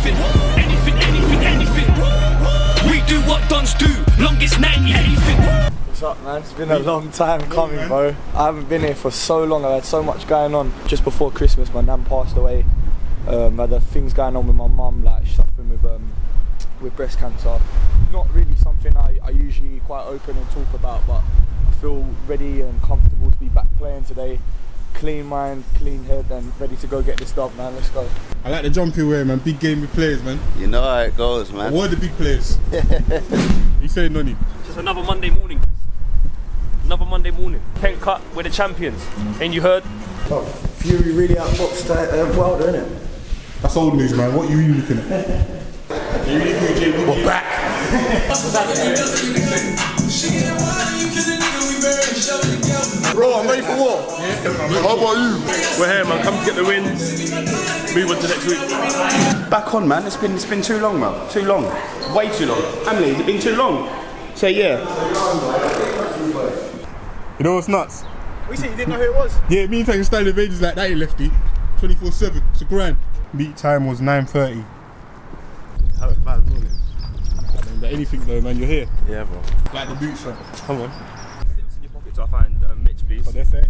anything. Anything. We do what Dons do, longest 90, anything. What's up, man? It's been a long time coming, bro. I haven't been here for so long. I've had so much going on. Just before Christmas, my nan passed away. I had things going on with my mum, like suffering with breast cancer. Not really something I usually quite open and talk about, but I feel ready and comfortable to be back playing today. Clean mind, clean head, and ready to go get this dub, man. Let's go. I like the jumpy way, man. Big game, big players, man. You know how it goes, man. What are the big players? You say Nonny? Just another Monday morning. Another Monday morning. Kent Cup, we're the champions. Ain't you heard? Oh, Fury really outboxed Wilder, innit? That's old news, man. What are you really looking at? We're back. Bro, I'm ready for war. How about you? We're here, man. Come to get the win. Move on to next week. Back on, man. It's been too long, man. Too long. Way too long. Emily, has it been too long? So yeah. You know what's nuts? We said you didn't know who it was? Yeah, me and Tank Stanley Ages like that, you lefty. 24/7. It's a grind. Meet time was 9:30. Have a bad morning. But anything though, man, you're here. Yeah, bro. Like the boots, man. Come on. It's in your pocket, so I find Mitch, please. Oh, they're fair,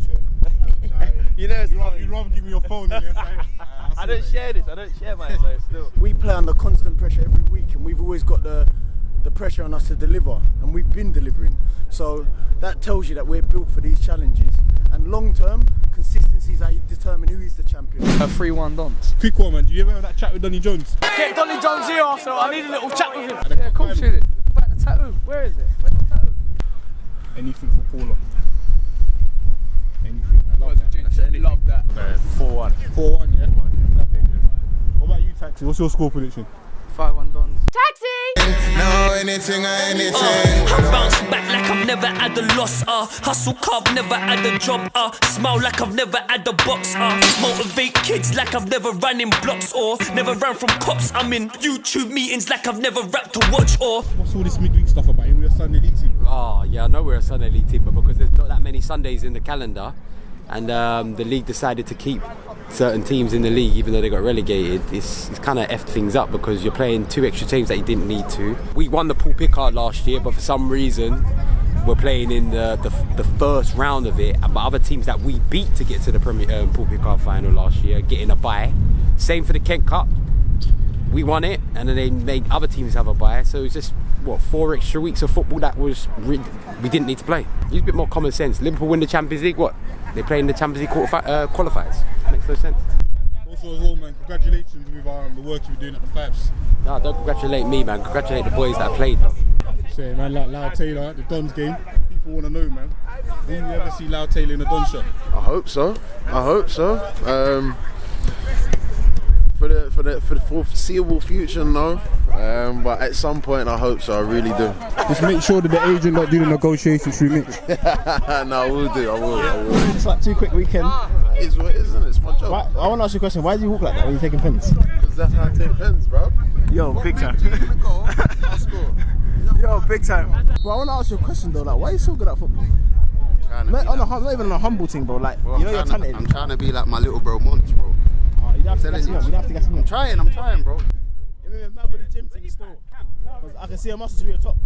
You know, you'd rather give me your phone than I don't share this. I don't share mine. So still. We play under constant pressure every week, and we've always got the pressure on us to deliver, and we've been delivering. So that tells you that we're built for these challenges. And long term, consistency is how you determine who is the champion. 3-1 Dons. Quick one, man. Do you ever have that chat with Donny Jones? Get Donny Jones here, so I need a little chat with him. Yeah, of course with it. About the tattoo. Where is it? Where's the tattoo? Anything for Paula. Anything. I love that. Love that. 4-1. 4-1, yeah? What about you, Taxi? What's your score prediction? 5-1 Dons. No, anything or anything. I bounce back like I've never had a loss. Hustle carve, never had a job. Smile like I've never had a box. Motivate kids like I've never run in blocks or never ran from cops. I'm in YouTube meetings like I've never rapped to watch or. What's all this midweek stuff about? We're a Sunday league team. Oh yeah, I know we're a Sunday league team, but because there's not that many Sundays in the calendar, and the league decided to keep certain teams in the league even though they got relegated, it's kind of effed things up because you're playing 2 extra teams that you didn't need to. We won the Paul Picard last year, but for some reason we're playing in the first round of it, but other teams that we beat to get to the Premier Paul Picard final last year getting a bye. Same for the Kent Cup. We won it and then they made other teams have a bye, so it's just 4 extra weeks of football that we didn't need to play. Use a bit more common sense. Liverpool win the Champions League, what? They play in the Champions League qualifiers. Makes no sense. Also as well, man, congratulations with the work you're doing at the Fabs. No, don't congratulate me, man. Congratulate the boys that played, though. Say, man, like Lau Taylor at the Dons game. People want to know, man. Will you ever see Lau Taylor in a Dons shirt? I hope so. For the foreseeable future, no. But at some point, I hope so. I really do. Just make sure that the agent not do the negotiations through Mitch. No, I will do. I will. It's like 2 quick weekend. It's what it is, isn't it? It's my job. I want to ask you a question. Why do you walk like that when you're taking pens? Because that's how I take pens, bro. Yo, big time. I'll score. Yo, big time. Bro, I want to ask you a question though. Like, why are you so good at football? Not even on a humble thing, bro. Like, you know you're talented. I'm trying to be like my little bro Monch, bro. You don't have to gas me up. You don't have to gas me up. I'm trying, bro. You're mad with the gym thing still. Because I can see your muscles be on top.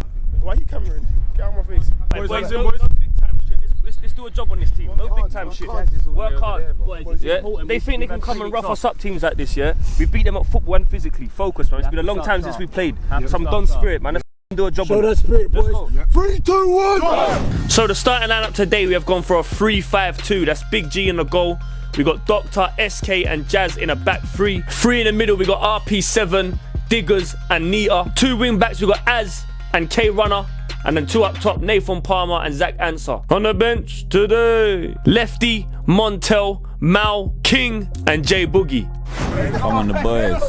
Why are you cameraing? Get out of my face. Boys, no big time shit. Let's do a job on this team. No big time shit. Work hard. Yeah. They think they can come and rough us up teams like this, yeah? We beat them at football and physically. Focus, man. It's been a long time since we played. Some Don spirit, man. Let's do a job on it. Show that spirit, boys. 3, 2, 1! So the starting lineup today, we have gone for a 3-5-2. That's Big G in the goal. We got Doctor, SK and Jazz in a back 3. 3 in the middle, we got RP7, Diggers and Nita. 2 wing backs, we got Az and K Runner. And then 2 up top, Nathan Palmer and Zach Answer. On the bench today, Lefty, Montel, Mal, King and J Boogie. Come on the boys.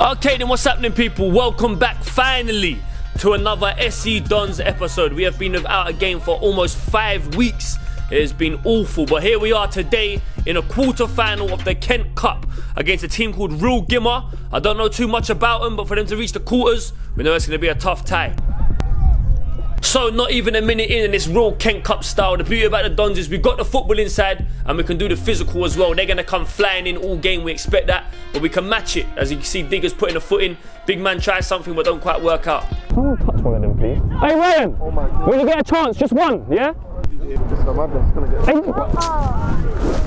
Okay then, what's happening people? Welcome back finally to another SE Dons episode. We have been without a game for almost 5 weeks. It has been awful, but here we are today in a quarter-final of the Kent Cup against a team called Real GIMA. I don't know too much about them, but for them to reach the quarters, we know it's going to be a tough tie. So not even a minute in and it's real Kent Cup style. The beauty about the Dons is we've got the football inside and we can do the physical as well. They're going to come flying in all game, we expect that, but we can match it. As you can see, Digger's putting a foot in. Big man tries something but don't quite work out. Someone touch one of them, please. Hey Ryan, when you get a chance, just one, yeah?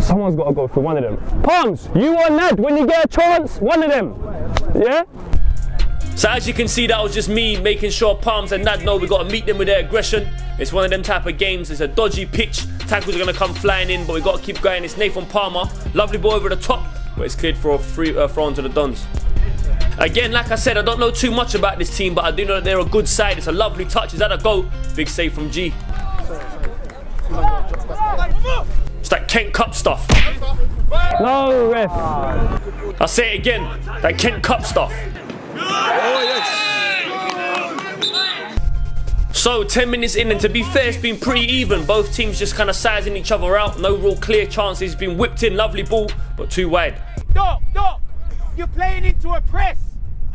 Someone's got to go for one of them. Palms, you or Nad, when you get a chance, one of them, yeah? So as you can see, that was just me making sure Palms and Nad know we got to meet them with their aggression. It's one of them type of games. It's a dodgy pitch. Tackles are going to come flying in, but we got to keep going. It's Nathan Palmer. Lovely ball over the top, but it's cleared for a free throw onto the Dons. Again, like I said, I don't know too much about this team, but I do know that they're a good side. It's a lovely touch. Is that a goal? Big save from G. It's that Kent Cup stuff. No, ref. I'll say it again. That Kent Cup stuff. So 10 minutes in, and to be fair, it's been pretty even. Both teams just kind of sizing each other out. No real clear chances. It's been whipped in, lovely ball, but too wide. Doc, you're playing into a press.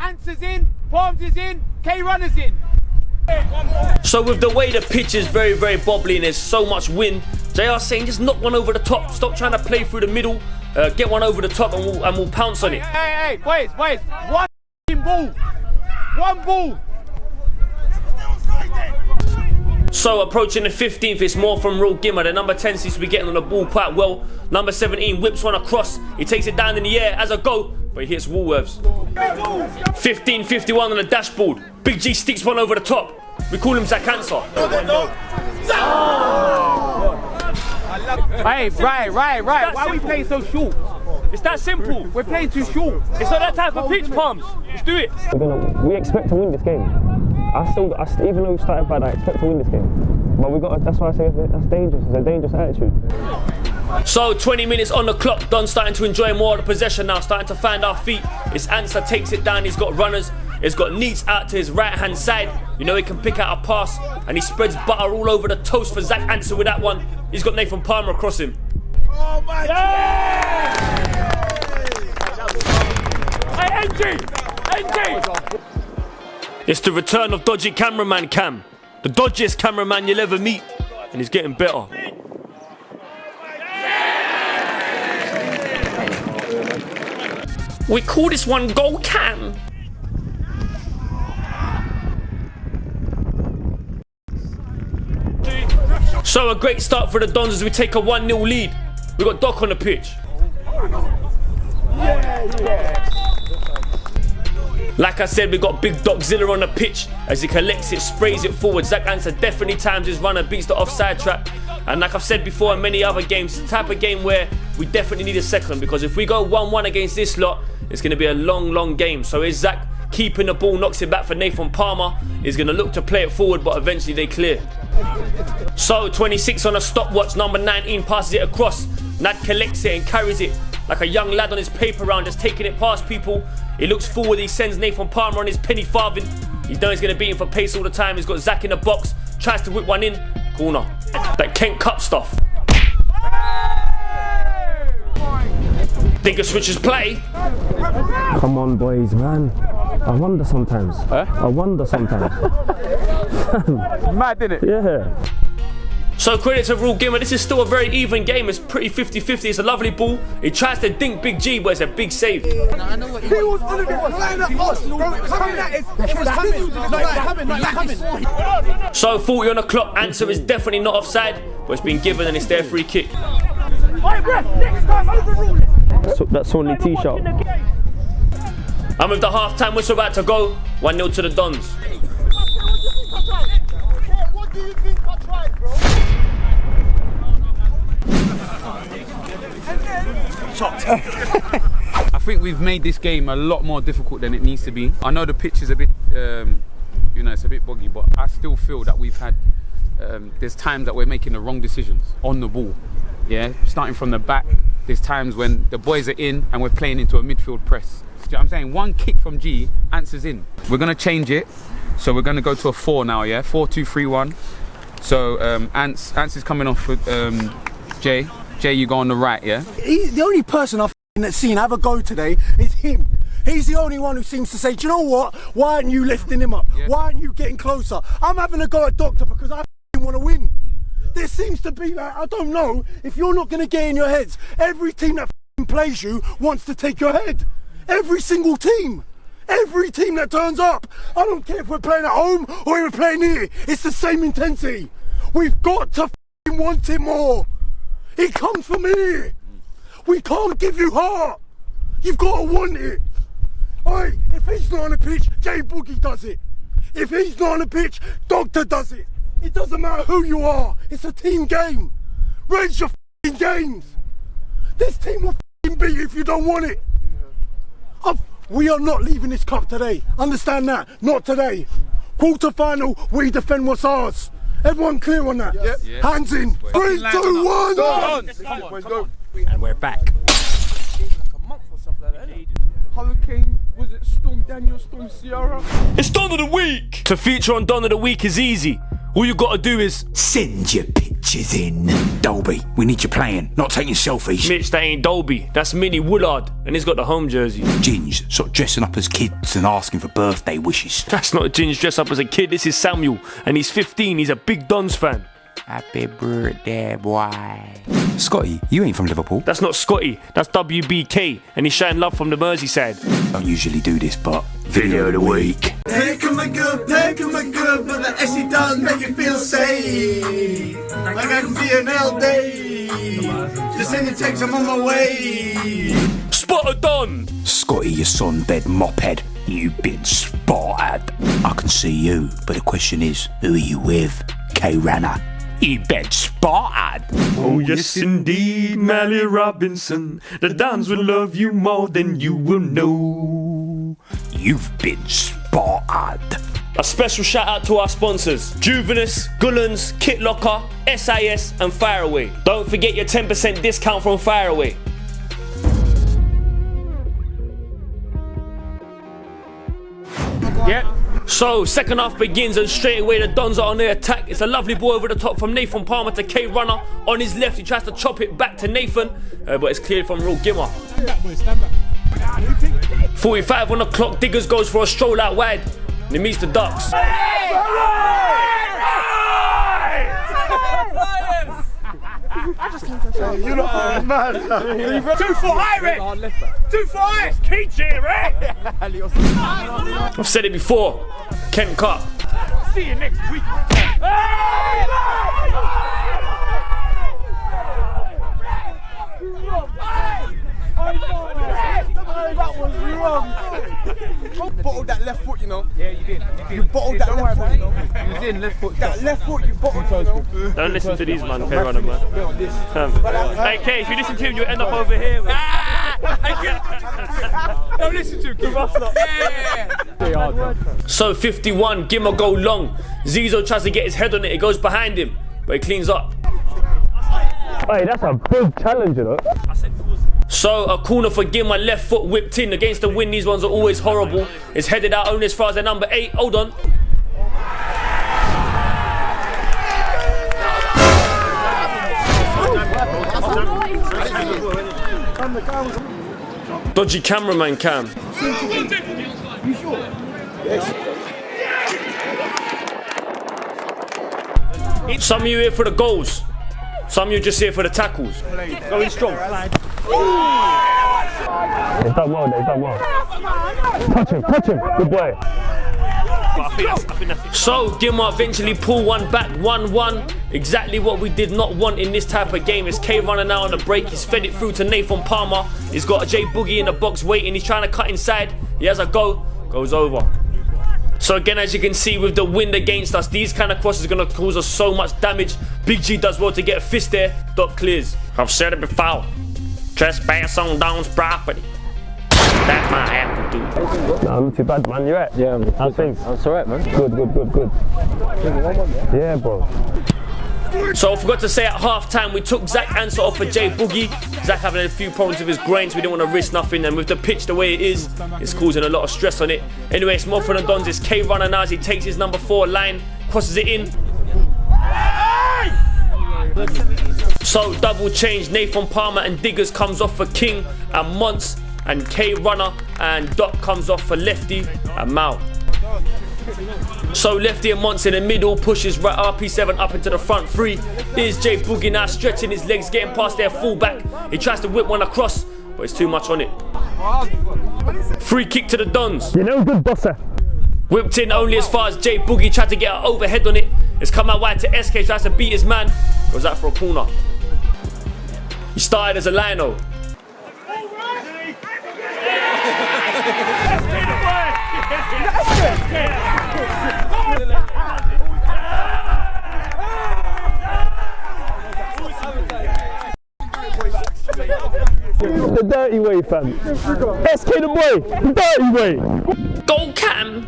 Answers in, Palms is in, K-Runner's in. So with the way the pitch is very, very bobbly and there's so much wind, JR saying just knock one over the top. Stop trying to play through the middle. Get one over the top and we'll pounce on it. Hey, boys, one ball. One ball. So approaching the 15th, it's more from real GIMA. The number 10 seems to be getting on the ball quite well. Number 17 whips one across. He takes it down in the air as a go, but he hits Woolworths. 15:51 on the dashboard. Big G sticks one over the top. We call him Zach Answer. Hey, right. Why are we playing so short? It's that simple. We're playing too short. It's not that type of pitch, Palms. Let's do it. We expect to win this game. I still, even though we started bad, I expect to win this game. But that's why I say that's dangerous. It's a dangerous attitude. So 20 minutes on the clock. Don starting to enjoy more of the possession now. Starting to find our feet. His Answer takes it down. He's got runners. He's got Neats out to his right hand side. You know he can pick out a pass. And he spreads butter all over the toast for Zach Answer with that one. He's got Nathan Palmer across him. Oh my God! Hey, NG! It's the return of dodgy cameraman Cam. The dodgiest cameraman you'll ever meet. And he's getting better. We call this one Goal Cam. So a great start for the Dons as we take a 1-0 lead. We got Doc on the pitch. Like I said, we got Big Doc Zilla on the pitch as he collects it, sprays it forward. Zach Answer definitely times his runner, beats the offside trap. And like I've said before in many other games, it's the type of game where we definitely need a second, because if we go 1-1 against this lot, it's going to be a long game. So is Zach keeping the ball, knocks it back for Nathan Palmer. He's going to look to play it forward, but eventually they clear. So 26 on a stopwatch, number 19 passes it across. Nad collects it and carries it like a young lad on his paper round, just taking it past people. He looks forward, he sends Nathan Palmer on his penny farthing. He's known he's going to beat him for pace all the time. He's got Zach in the box, tries to whip one in. Corner. That Kent Cup stuff. Digger switches play. Come on, boys, man. I wonder sometimes. I wonder sometimes. Mad, innit? Yeah. So credit to Rule GIMA, this is still a very even game. It's pretty 50-50, it's a lovely ball. He tries to dink Big G, but it's a big save. He was on it, flying at us, bro. It was coming at us. It was coming. So 40 on the clock, Answer is definitely not offside, but it's been given and it's their free kick. Next time, overrule it. That's only T-shirt. And with the half-time whistle about to go, 1-0 to the Dons. What do you think I tried, bro? I think we've made this game a lot more difficult than it needs to be. I know the pitch is a bit, it's a bit boggy, but I still feel that we've had, there's times that we're making the wrong decisions on the ball. Yeah, starting from the back, there's times when the boys are in and we're playing into a midfield press. Do you know what I'm saying? One kick from G, Answer's in. We're going to change it, so we're going to go to a 4 now, yeah? 4-2-3-1. So Ants is coming off with Jay. Jay, you go on the right, yeah? He's the only person I've seen have a go today is him. He's the only one who seems to say, do you know what? Why aren't you lifting him up? Why aren't you getting closer? I'm having a go at Doctor because I want to win. There seems to be like, I don't know, if you're not going to get in your heads, every team that plays you wants to take your head. Every single team. Every team that turns up. I don't care if we're playing at home or if we're playing here. It's the same intensity. We've got to want it more. It comes from here. We can't give you heart. You've got to want it. Alright, if he's not on the pitch, J Boogie does it. If he's not on the pitch, Doctor does it. It doesn't matter who you are. It's a team game. Raise your games. This team will beat you if you don't want it. We are not leaving this cup today. Understand that? Not today. Quarter final, we defend what's ours. Everyone clear on that? Yes. Yes. Hands in. 3, 2, 1. Go. And we're back. Hurricane, was it Storm Daniel, Storm Ciara? It's Don of the Week! To feature on Don of the Week is easy. All you gotta do is send your pictures in. Dolby, we need you playing, not taking selfies. Mitch, that ain't Dolby. That's Minnie Woolard, and he's got the home jersey. Ginge, sort of dressing up as kids and asking for birthday wishes. That's not Ginge dressed up as a kid. This is Samuel, and he's 15. He's a big Dons fan. Happy birthday, boy. Scotty, you ain't from Liverpool. That's not Scotty, that's WBK, and he's showing love from the Merseyside. Don't usually do this, but video of the week. Hey, come on good, but the SE does make you feel safe. Like I can be an LD. Just send the text, I'm on my way. Spotted Don! Scotty, you sunbed mophead. You've been spotted. I can see you, but the question is, who are you with? K-Rana. You've been spotted. Oh yes indeed, Mally Robinson. The Dons will love you more than you will know. You've been spotted. A special shout out to our sponsors, Juvenus, Gullens, Kit Locker, SIS and Fireaway. Don't forget your 10% discount from Fireaway. Yep. So, second half begins and straight away the Dons are on the attack. It's a lovely ball over the top from Nathan Palmer to K-Runner. On his left, he tries to chop it back to Nathan, but it's cleared from real GIMA. Stand back. 45 on the clock, Diggers goes for a stroll out wide. And he meets the Ducks. You lot are mad. 2 foot high, Rick. 2 foot high. Keep here, Rick. I've said it before. Kent Cup. See you next week. That was wrong. You bottled that left foot, you know. Yeah, you did. You bottled that left foot, you know. You was in left foot. That left foot, you bottled, you know. Don't listen to these man, K-Runner man. Hey K, if you listen to him, you'll end up over here. Don't listen to him, give us that. So 51, GIMA go long. Zizo tries to get his head on it, it goes behind him, but he cleans up. Hey, that's a big challenge, you know. So a corner for GIMA, left foot whipped in against the wind. These ones are always horrible. It's headed out only as far as the number 8. Hold on. Dodgy cameraman cam. You sure? Yes. Some of you here for the goals. Some of you just here for the tackles. Going strong. They've done well, they've done well. Touch him, good boy. So GIMA eventually pull one back, 1-1. Exactly what we did not want in this type of game. It's K-Runner now on the break. He's fed it through to Nathan Palmer. He's got a J Boogie in the box waiting. He's trying to cut inside. He has a go, goes over. So again, as you can see, with the wind against us, these kind of crosses are going to cause us so much damage. Big G does well to get a fist there. Doc clears. I've said it before. Trespass on Don's property. That might happen, dude. Nah, not too bad, man. You right? Yeah, how's things? That's alright, man. Good. Yeah, bro. So I forgot to say at half-time, we took Zach Answer off for J Boogie. Zach having a few problems with his groin, so we didn't want to risk nothing. And with the pitch the way it is, it's causing a lot of stress on it. Anyway, it's more for the Dons. It's K-Runner now as he takes his number 4 line, crosses it in. So double change, Nathan Palmer and Diggers comes off for King and Monts. and K runner, and Doc comes off for Lefty and Mal. So Lefty and Monts in the middle, pushes RP7 up into the front three. Here's J Boogie now stretching his legs, getting past their fullback. He tries to whip one across, but it's too much on it. Free kick to the Dons. You know, good bosser. Whipped in only as far as J Boogie tried to get an overhead on it. It's come out wide to SK, tries to beat his man. Goes out for a corner. He started as a lino. The dirty way, fam. SK the boy, the dirty way. Go Cam.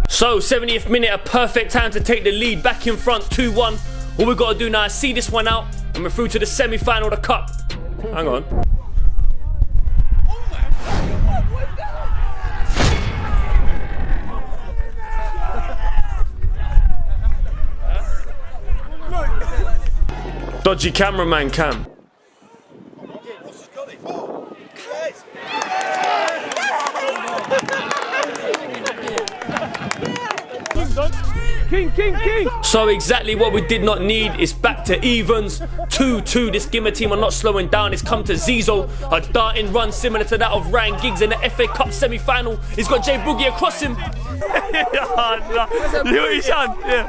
So 70th minute, a perfect time to take the lead back in front, 2-1. All we've got to do now is see this one out and we're through to the semi-final of the cup. Hang on. Dodgy cameraman Cam. King. So exactly what we did not need is back to evens. 2-2. This GIMA team are not slowing down. It's come to Zizo. A darting run similar to that of Ryan Giggs in the FA Cup semi-final. He's got J Boogie across him. You know what he's done? Yeah.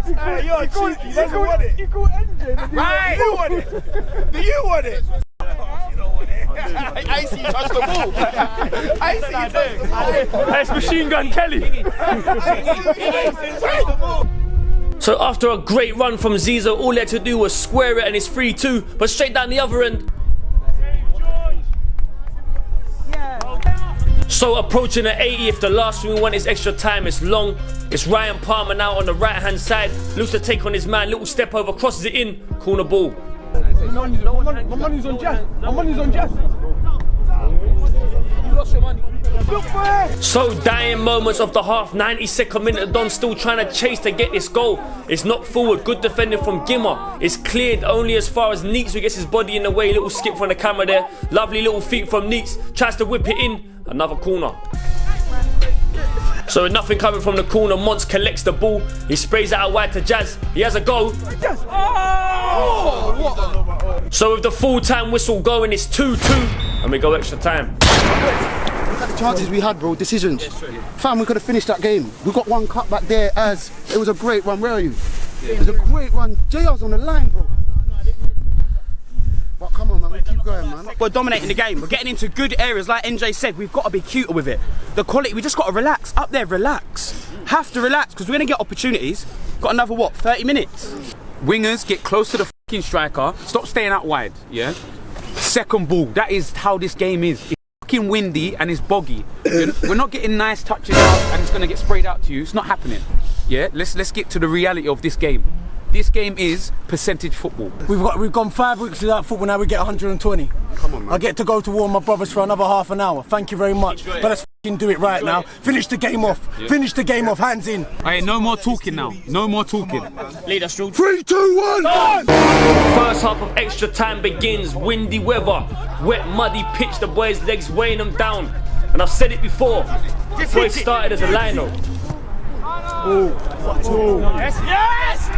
Hey, you're cheeky. You want it. You call engine. Right. You want it. Do you want it? I see you touch the ball. I see you touch the ball. That's Machine Gun Kelly. So after a great run from Zizo, all he had to do was square it and it's 3-2, but straight down the other end. So approaching the 80th, the last thing we want is extra time. It's long. It's Ryan Palmer now on the right hand side. Looks to take on his man. Little step over, crosses it in. Corner ball. My money's on Jazz. My money's on Jazz. You lost your money. So dying moments of the half, 92nd minute, the Dons still trying to chase to get this goal. It's knocked forward, good defending from GIMA. It's cleared only as far as Neeks, who gets his body in the way. Little skip from the camera there. Lovely little feet from Neeks. Tries to whip it in. Another corner. So with nothing coming from the corner, Monts collects the ball. He sprays it out wide to Jazz. He has a goal. So with the full-time whistle going, it's 2-2. And we go extra time. Look at the chances we had, bro. Decisions. Fam, we could have finished that game. We got one cut back there as it was a great run. Where are you? It was a great run. JR's on the line, bro. But come on, man, we keep going, man. We're dominating the game. We're getting into good areas, like NJ said. We've got to be cuter with it. The quality, we just got to relax. Up there, relax. Have to relax, because we're going to get opportunities. Got another, what, 30 minutes? Wingers, get close to the fucking striker. Stop staying out wide, yeah? Second ball, that is how this game is. It's fucking windy and it's boggy. We're not getting nice touches out and it's going to get sprayed out to you. It's not happening. Yeah, let's get to the reality of this game. This game is percentage football. We've gone 5 weeks without football, now we get 120. Come on, man. I get to go to war with my brothers for another half an hour. Thank you very much. But let's f***ing do it right now. Finish the game off. Yeah. Finish the game off, hands in. Hey, no more talking now. No more talking. Lead us through. 3, 2, 1. First half of extra time begins. Windy weather, wet, muddy pitch. The boys' legs weighing them down. And I've said it before. Boys started as a line-up. Yes!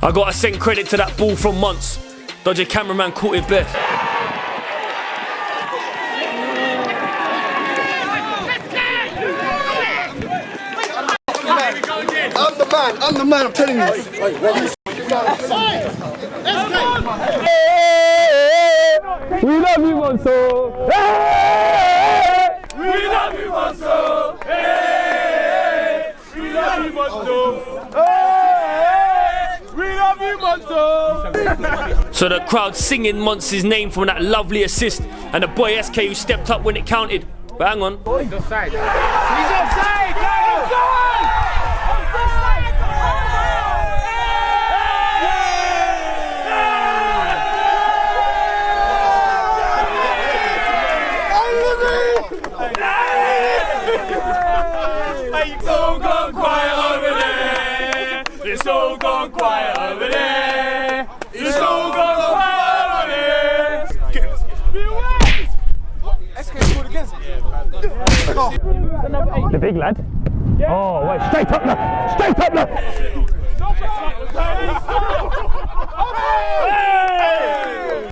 I gotta send credit to that ball from Monts. Dodgy cameraman caught it best. I'm the man, I'm telling you. We love you, Monso. Hey! We love you, Monso. Hey! We love you, Monso. Hey! We love you, Monso. So the crowd singing Monts' name from that lovely assist, and the boy SK who stepped up when it counted. But hang on. He's offside. He's offside! Go on! It's all gone quiet over there. It's all gone quiet over there. It's all gone quiet over there. The big lad. Oh, wait, straight up left. Straight up left.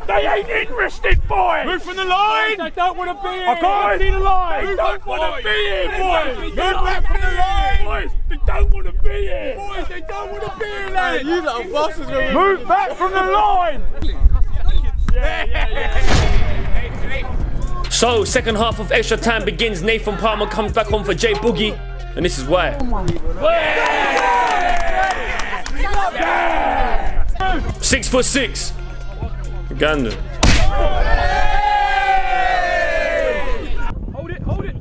They ain't interested, boys! Move from the line! They don't want to be here! I can't see the line! They don't want to be here, boys! Move back from the line! Boys, they don't want to be here! Boys, they don't want to be here, lads! You little bosses! Move back from the line! So, second half of extra time begins. Nathan Palmer comes back on for Jay Boogie, and this is why. 6'6". Uganda. Hold it, hold it!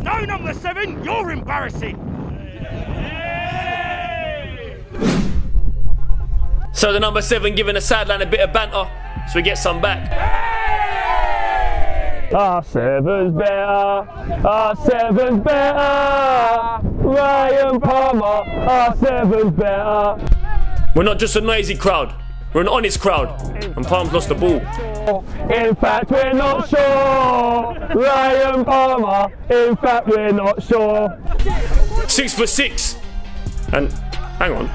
No, number 7, you're embarrassing! So the number 7 giving the sideline a bit of banter, so we get some back. R7's better, R7's better, Ryan Palmer, R7's better. We're not just a noisy crowd, we're an honest crowd, and Palm's lost the ball. In fact, we're not sure, Ryan Palmer, in fact, we're not sure. 6'6", and hang on.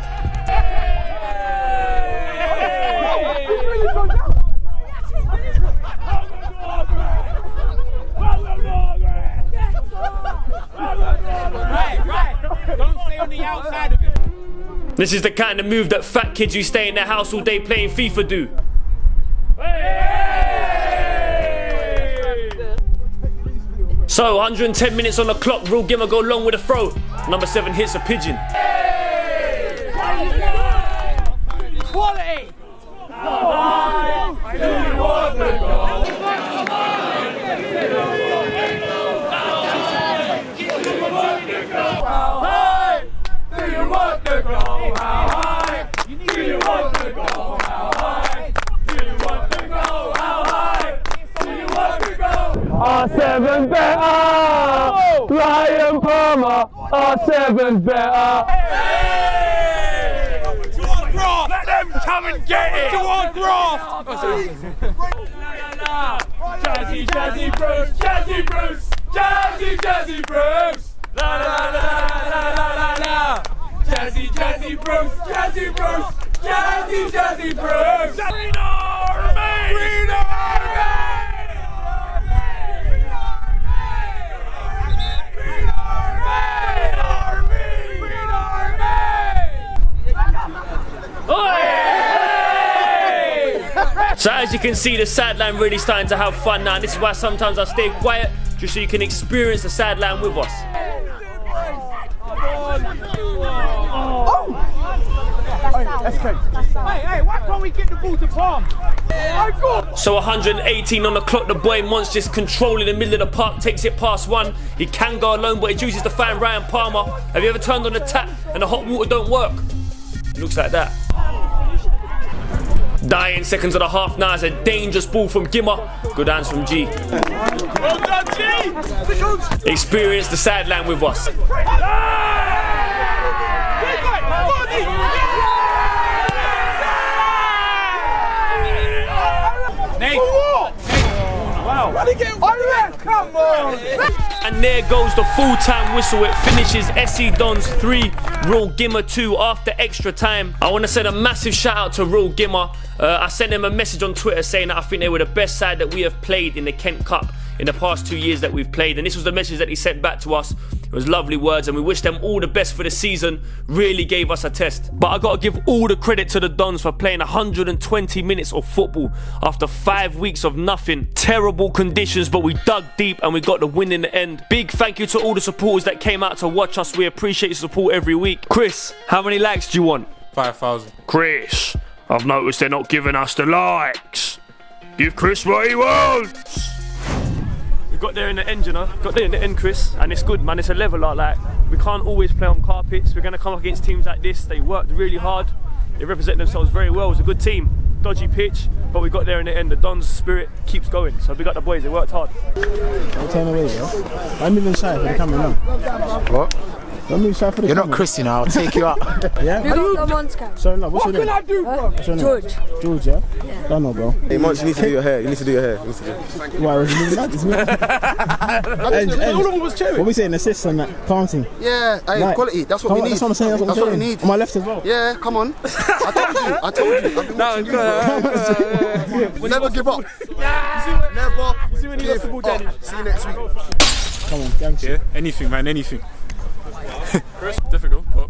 Don't stay on the outside of it. This is the kind of move that fat kids who stay in their house all day playing FIFA do. So 110 minutes on the clock, Real GIMA go long with a throw. Number 7 hits a pigeon. Quality! R7's better, Ryan Palmer, R7's better. Let them come and get it! To our graft! Jazzy, Jazzy Bruce, Jazzy Bruce, Jazzy, Jazzy Bruce! La la la la la la la! Jazzy, Jazzy Bruce, Jazzy Bruce, Jazzy, Jazzy Bruce! Green Army! Green Army! So as you can see, the sideline really starting to have fun now. And this is why sometimes I stay quiet, just so you can experience the sideline with us. Hey, why can't we get the ball to Palm? So 118 on the clock, the boy Monster's controlling the middle of the park, takes it past 1. He can go alone, but he chooses to find Ryan Palmer. Have you ever turned on the tap and the hot water don't work? It looks like that. Dying seconds of the half now. It's a dangerous ball from GIMA. Good hands from G. Well done, G! Experience the sideline with us. Nate! Wow. Come on! And there goes the full-time whistle. It finishes SE DONS 3, Real GIMA 2 after extra time. I want to send a massive shout out to Real GIMA. I sent them a message on Twitter saying that I think they were the best side that we have played in the Kent Cup in the past 2 years that we've played. And this was the message that he sent back to us. It was lovely words, and we wish them all the best for the season. Really gave us a test. But I got to give all the credit to the Dons for playing 120 minutes of football after 5 weeks of nothing. Terrible conditions, but we dug deep and we got the win in the end. Big thank you to all the supporters that came out to watch us. We appreciate your support every week. Chris, how many likes do you want? 5,000. Chris, I've noticed they're not giving us the likes. Give Chris what he wants. got there in the end, you know. Got there in the end, Chris, and it's good, man. It's a leveler. Like, we can't always play on carpets. We're gonna come up against teams like this. They worked really hard. They represent themselves very well. It was a good team. Dodgy pitch, but we got there in the end. The Dons spirit keeps going. So we got the boys. They worked hard. Don't turn away, bro. I'm even shy for the camera now. What? Don't move shy for the You're camera. not Chris, you know. I'll take you out. Yeah? You got the Mons cap. So, what's your name? What can I do, bro? What's your name? George. George, yeah? Yeah. Don't know, bro. Hey, Mons, you need to do your hair. You need to do your hair. You need to do. Why, was it moving that? It's moving. All of them was cherry. What we saying, assists and that, planting? Yeah, hey, Right. quality. That's what we need. That's what I'm saying. That's what we need. On my left as well. Yeah, come on. I told you. I've been watching you, bro. Never give up. Never give up. See you next week. Come on, thanks. Yeah, anything, man, anything. Difficult, but.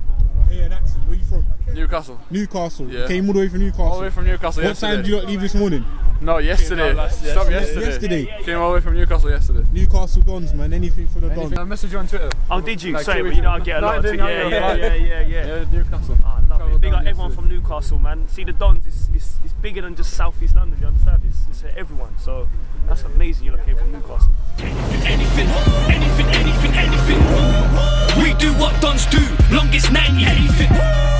Hey, and Axel, where you from? Newcastle. Newcastle. Yeah. Came all the way from Newcastle. All the way from Newcastle. What time did you leave this morning? No, yesterday. Stop yesterday. Yesterday. Came all the way from Newcastle yesterday. Newcastle Dons, man. Anything for the Dons. I messaged you on Twitter. Oh, did you? Like, Sorry, but you know I get a lot of Twitter. Yeah. Newcastle. Oh, I love it. Big up everyone from Newcastle, man. See, the Dons is bigger than just South East London. You understand? It's everyone. So that's amazing. You lot came from Newcastle. Anything. We do what Dons do. Longest 90. Anything.